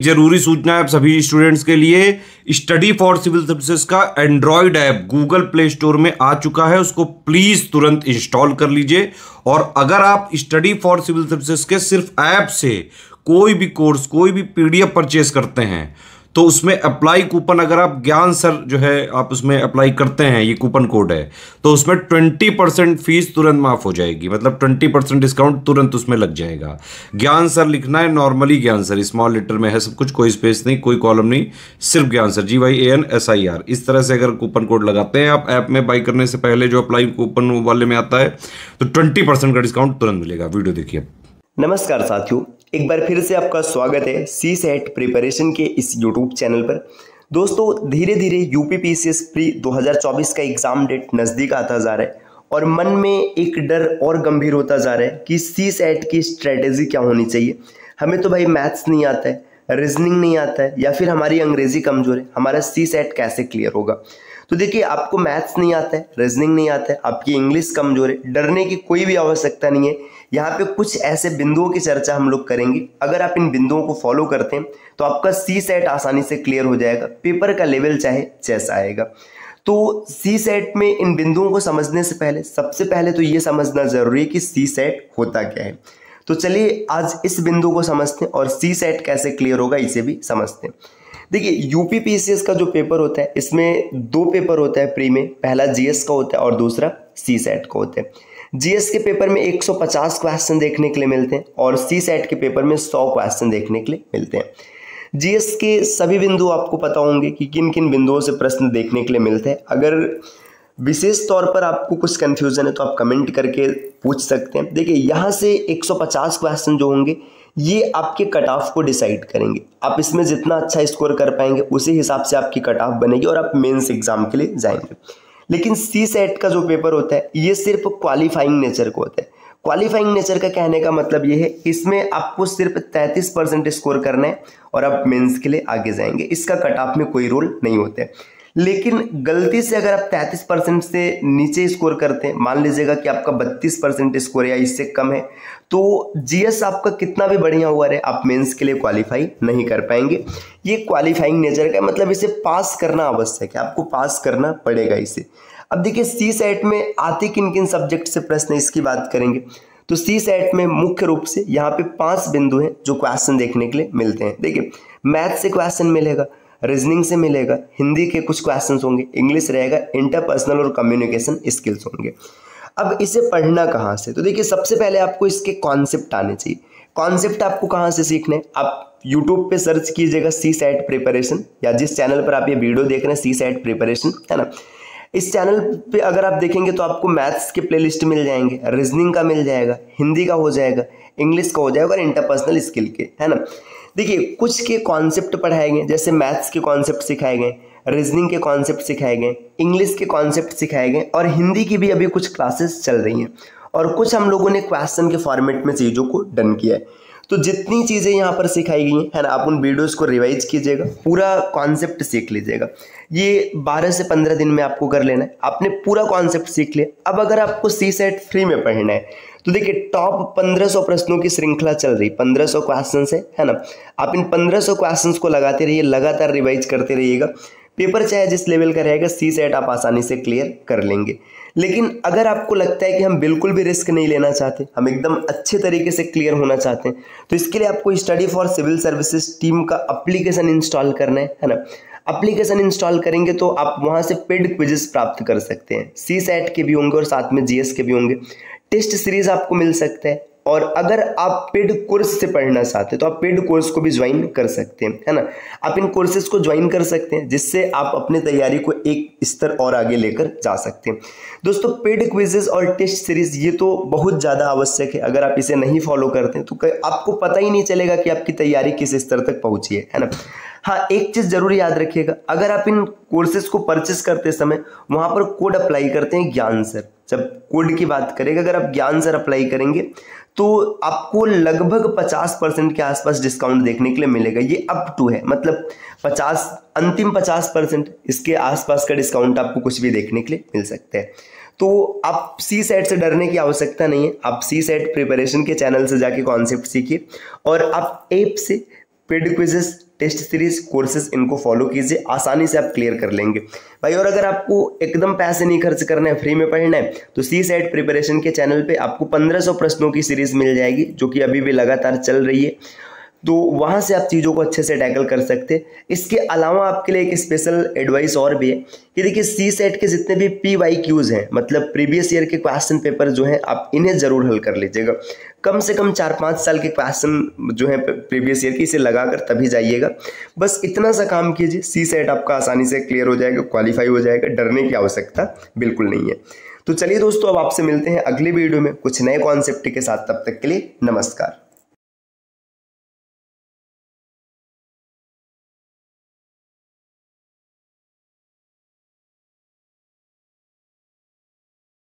जरूरी सूचना है आप सभी स्टूडेंट्स के लिए, स्टडी फॉर सिविल सर्विसेज का Android app Google play store में आ चुका है, उसको प्लीज तुरंत इंस्टॉल कर लीजिए। और अगर आप स्टडी फॉर सिविल सर्विसेज के सिर्फ ऐप से कोई भी कोर्स, कोई भी पीडीएफ परचेस करते हैं तो उसमें अप्लाई कूपन, अगर आप ज्ञान सर जो है आप उसमें अप्लाई करते हैं, ये कूपन कोड है, तो उसमें 20% फीस तुरंत माफ हो जाएगी, मतलब 20% डिस्काउंट तुरंत उसमें लग जाएगा। ज्ञान सर लिखना है, नॉर्मली ज्ञान सर स्मॉल लेटर में है सब कुछ, कोई स्पेस नहीं, कोई कॉलम नहीं, सिर्फ ज्ञान सर GYANSIR। इस तरह से अगर कूपन कोड लगाते हैं आप ऐप में बाई करने से पहले, जो अप्लाई कूपन वाले में आता है, तो 20% का डिस्काउंट तुरंत मिलेगा। वीडियो देखिए। नमस्कार साथियों, एक बार फिर से आपका स्वागत है CSET प्रिपरेशन के इस YouTube चैनल पर। दोस्तों, धीरे धीरे यूपी PCS प्री 2024 का एग्ज़ाम डेट नज़दीक आता जा रहा है और मन में एक डर और गंभीर होता जा रहा है कि CSET की स्ट्रेटेजी क्या होनी चाहिए। हमें तो भाई मैथ्स नहीं आता है, रीजनिंग नहीं आता है, या फिर हमारी अंग्रेजी कमज़ोर है, हमारा CSET कैसे क्लियर होगा। तो देखिए, आपको मैथ्स नहीं आता है, रीजनिंग नहीं आता है, आपकी इंग्लिश कमज़ोर है, डरने की कोई भी आवश्यकता नहीं है। यहाँ पे कुछ ऐसे बिंदुओं की चर्चा हम लोग करेंगे। अगर आप इन बिंदुओं को फॉलो करते हैं तो आपका CSET आसानी से क्लियर हो जाएगा, पेपर का लेवल चाहे जैसा आएगा। तो CSET में इन बिंदुओं को समझने से पहले सबसे पहले तो ये समझना जरूरी है कि CSET होता क्या है। तो चलिए आज इस बिंदु को समझते हैं और CSET कैसे क्लियर होगा इसे भी समझते हैं। देखिए, यूपी PCS का जो पेपर होता है, इसमें दो पेपर होता है प्री में, पहला GS का होता है और दूसरा CSET का होता है। GS के पेपर में 150 क्वेश्चन देखने के लिए मिलते हैं और CSET के पेपर में 100 क्वेश्चन देखने के लिए मिलते हैं। GS के सभी बिंदु आपको पता होंगे कि किन किन बिंदुओं से प्रश्न देखने के लिए मिलते हैं। अगर विशेष तौर पर आपको कुछ कंफ्यूजन है तो आप कमेंट करके पूछ सकते हैं। देखिए, यहाँ से 150 क्वेश्चन जो होंगे ये आपके कट ऑफ को डिसाइड करेंगे। आप इसमें जितना अच्छा स्कोर कर पाएंगे उसी हिसाब से आपकी कट ऑफ बनेगी और आप मेंस एग्जाम के लिए जाएंगे। लेकिन CSET का जो पेपर होता है ये सिर्फ क्वालिफाइंग नेचर का होता है। क्वालिफाइंग नेचर का कहने का मतलब ये है, इसमें आपको सिर्फ 33% स्कोर करना है और आप मेंस के लिए आगे जाएंगे। इसका कट ऑफ में कोई रोल नहीं होता है। लेकिन गलती से अगर आप 33% से नीचे स्कोर करते हैं, मान लीजिएगा कि आपका 32% स्कोर या इससे कम है, तो GS आपका कितना भी बढ़िया हुआ रहे, आप मेंस के लिए क्वालिफाई नहीं कर पाएंगे। ये क्वालिफाइंग नेचर का मतलब इसे पास करना आवश्यक है, आपको पास करना पड़ेगा इसे। अब देखिए, CSET में आते किन किन सब्जेक्ट से प्रश्न, इसकी बात करेंगे तो CSET में मुख्य रूप से यहाँ पे 5 बिंदु हैं जो क्वेश्चन देखने के लिए मिलते हैं। देखिए, मैथ से क्वेश्चन मिलेगा, रीजनिंग से मिलेगा, हिंदी के कुछ क्वेश्चन होंगे, इंग्लिश रहेगा, इंटरपर्सनल और कम्युनिकेशन स्किल्स होंगे। अब इसे पढ़ना कहाँ से, तो देखिए सबसे पहले आपको इसके कॉन्सेप्ट आने चाहिए। कॉन्सेप्ट आपको कहाँ से सीखने, आप यूट्यूब पे सर्च कीजिएगा CSET प्रिपरेशन, या जिस चैनल पर आप ये वीडियो देख रहे हैं CSET प्रिपरेशन है ना, इस चैनल पे अगर आप देखेंगे तो आपको मैथ्स के प्लेलिस्ट मिल जाएंगे, रीजनिंग का मिल जाएगा, हिंदी का हो जाएगा, इंग्लिश का हो जाएगा और इंटरपर्सनल स्किल के, है ना। देखिए, कुछ के कॉन्सेप्ट पढ़ाए गए, जैसे मैथ्स के कॉन्सेप्ट सिखाए गए, रीजनिंग के कॉन्सेप्ट सिखाए गए, इंग्लिश के कॉन्सेप्ट सिखाए गए और हिंदी की भी अभी कुछ क्लासेस चल रही हैं। और कुछ हम लोगों ने क्वेश्चन के फॉर्मेट में चीज़ों को डन किया है। तो जितनी चीज़ें यहाँ पर सिखाई गई हैं, है ना, आप उन वीडियोस को रिवाइज कीजिएगा, पूरा कॉन्सेप्ट सीख लीजिएगा। ये 12 से 15 दिन में आपको कर लेना है, आपने पूरा कॉन्सेप्ट सीख लिया। अब अगर आपको CSET फ्री में पढ़ना है तो देखिए, टॉप 1500 प्रश्नों की श्रृंखला चल रही, 1500 क्वेश्चन है ना। आप इन 1500 क्वेश्चन को लगाते रहिए, लगातार रिवाइज करते रहिएगा। पेपर चाहे जिस लेवल का रहेगा, CSET आप आसानी से क्लियर कर लेंगे। लेकिन अगर आपको लगता है कि हम बिल्कुल भी रिस्क नहीं लेना चाहते, हम एकदम अच्छे तरीके से क्लियर होना चाहते हैं, तो इसके लिए आपको study for civil services team का एप्लीकेशन इंस्टॉल करना है ना। एप्लीकेशन इंस्टॉल करेंगे तो आप वहां से पेड क्विजेस प्राप्त कर सकते हैं, CSET के भी होंगे और साथ में GS के भी होंगे। टेस्ट सीरीज आपको मिल सकता है और अगर आप पेड कोर्स से पढ़ना चाहते हैं तो आप पेड कोर्स को भी ज्वाइन कर सकते हैं, है ना। आप इन कोर्सेज को ज्वाइन कर सकते हैं जिससे आप अपने तैयारी को एक स्तर और आगे लेकर जा सकते हैं। दोस्तों, पेड क्विजेज और टेस्ट सीरीज ये तो बहुत ज़्यादा आवश्यक है। अगर आप इसे नहीं फॉलो करते हैं तो आपको पता ही नहीं चलेगा कि आपकी तैयारी किस स्तर तक पहुंची है ना। हाँ, एक चीज़ जरूर याद रखिएगा, अगर आप इन कोर्सेज को परचेस करते समय वहाँ पर कोड अप्लाई करते हैं ज्ञान सर, जब कोड की बात करेंगे, अगर आप ज्ञान सर अप्लाई करेंगे तो आपको लगभग 50% के आसपास डिस्काउंट देखने के लिए मिलेगा। ये अप टू है, मतलब 50, अंतिम 50%, इसके आसपास का डिस्काउंट आपको कुछ भी देखने के लिए मिल सकता है। तो आप CSET से डरने की आवश्यकता नहीं है, आप CSET प्रिपरेशन के चैनल से जाके कॉन्सेप्ट सीखिए और आप ऐप से paid quizzes, test series, courses, इनको फॉलो कीजिए, आसानी से आप क्लियर कर लेंगे भाई। और अगर आपको एकदम पैसे नहीं खर्च करना है, फ्री में पढ़ना है, तो CSAT प्रिपरेशन के चैनल पे आपको 1500 प्रश्नों की सीरीज मिल जाएगी, जो कि अभी भी लगातार चल रही है। तो वहाँ से आप चीज़ों को अच्छे से टैकल कर सकते हैं। इसके अलावा आपके लिए एक स्पेशल एडवाइस और भी है कि देखिए CSAT के जितने भी PYQs हैं, मतलब प्रीवियस ईयर के क्वेश्चन पेपर जो हैं, आप इन्हें ज़रूर हल कर लीजिएगा। कम से कम 4-5 साल के क्वेश्चन जो है प्रीवियस ईयर की, इसे लगाकर तभी जाइएगा। बस इतना सा काम कीजिए, CSAT आपका आसानी से क्लियर हो जाएगा, क्वालिफाई हो जाएगा, डरने की आवश्यकता बिल्कुल नहीं है। तो चलिए दोस्तों, अब आपसे मिलते हैं अगली वीडियो में कुछ नए कॉन्सेप्ट के साथ। तब तक के लिए नमस्कार।